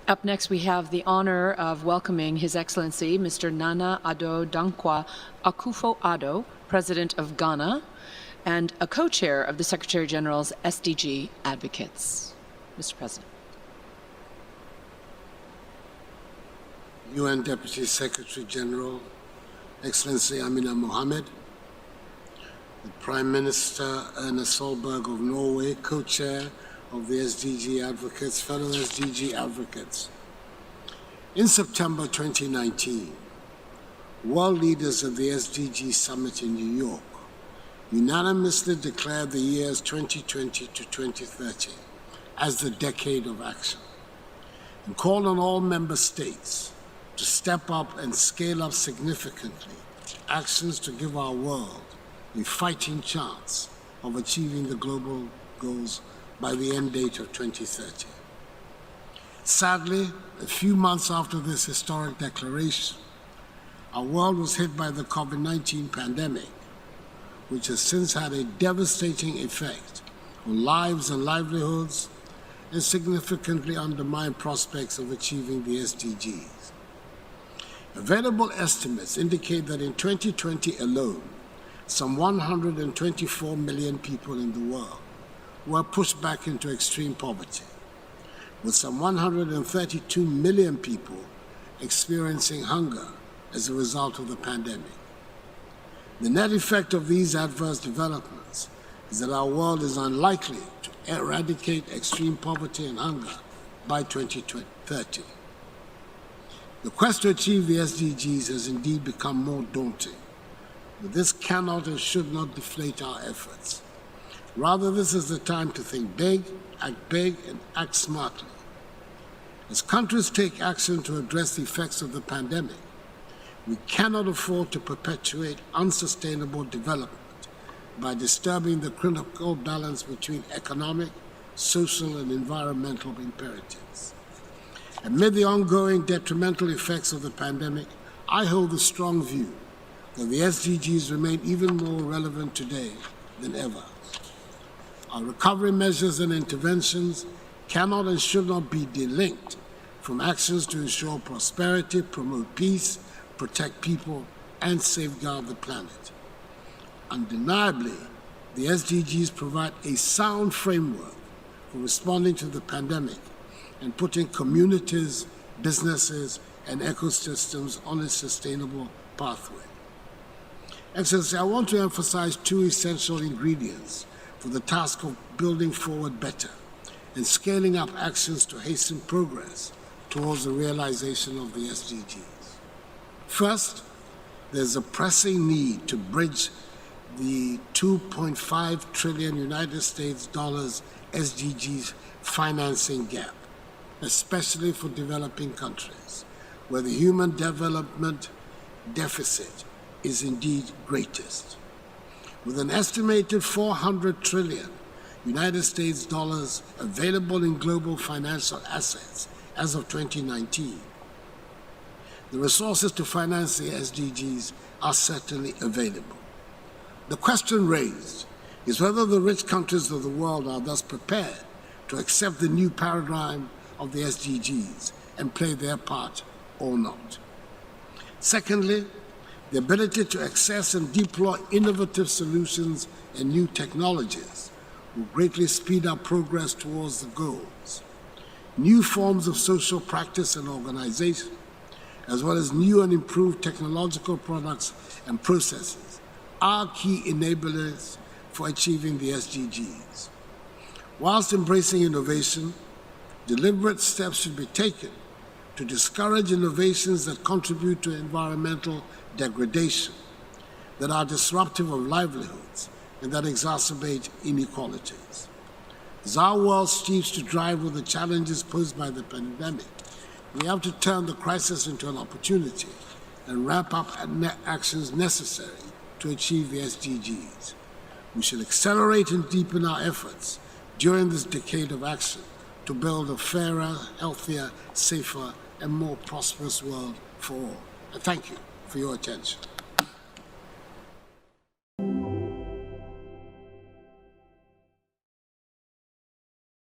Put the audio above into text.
Up next, we have the honor of welcoming His Excellency, Mr. Nana Addo Dankwa Akufo-Addo, President of Ghana, and a co-chair of the Secretary General's SDG Advocates. Mr. President. UN Deputy Secretary General, Excellency Amina Mohammed, the Prime Minister Erna Solberg of Norway, co-chair of the SDG Advocates, fellow SDG Advocates. In September 2019, world leaders at the SDG Summit in New York unanimously declared the years 2020 to 2030 as the decade of action and called on all member states to step up and scale up significantly actions to give our world a fighting chance of achieving the global goals by the end date of 2030. Sadly, a few months after this historic declaration, our world was hit by the COVID-19 pandemic, which has since had a devastating effect on lives and livelihoods and significantly undermined prospects of achieving the SDGs. Available estimates indicate that in 2020 alone, some 124 million people in the world were pushed back into extreme poverty, with some 132 million people experiencing hunger as a result of the pandemic. The net effect of these adverse developments is that our world is unlikely to eradicate extreme poverty and hunger by 2030. The quest to achieve the SDGs has indeed become more daunting, but this cannot and should not deflate our efforts. Rather, this is the time to think big, and act smartly. As countries take action to address the effects of the pandemic, we cannot afford to perpetuate unsustainable development by disturbing the critical balance between economic, social, and environmental imperatives. Amid the ongoing detrimental effects of the pandemic, I hold the strong view that the SDGs remain even more relevant today than ever. Our recovery measures and interventions cannot and should not be delinked from actions to ensure prosperity, promote peace, protect people, and safeguard the planet. Undeniably, the SDGs provide a sound framework for responding to the pandemic and putting communities, businesses, and ecosystems on a sustainable pathway. Excellency, I want to emphasize two essential ingredients for the task of building forward better and scaling up actions to hasten progress towards the realization of the SDGs. First, there's a pressing need to bridge the $2.5 trillion United States SDGs financing gap, especially for developing countries, where the human development deficit is indeed greatest. With an estimated $400 trillion United States available in global financial assets as of 2019, the resources to finance the SDGs are certainly available. The question raised is whether the rich countries of the world are thus prepared to accept the new paradigm of the SDGs and play their part or not. Secondly, the ability to access and deploy innovative solutions and new technologies will greatly speed up progress towards the goals. New forms of social practice and organization, as well as new and improved technological products and processes, are key enablers for achieving the SDGs. Whilst embracing innovation, deliberate steps should be taken to discourage innovations that contribute to environmental degradation, that are disruptive of livelihoods, and that exacerbate inequalities. As our world strives to drive with the challenges posed by the pandemic, we have to turn the crisis into an opportunity and ramp up actions necessary to achieve the SDGs. We should accelerate and deepen our efforts during this decade of action to build a fairer, healthier, safer, and more prosperous world for all. And thank you for your attention.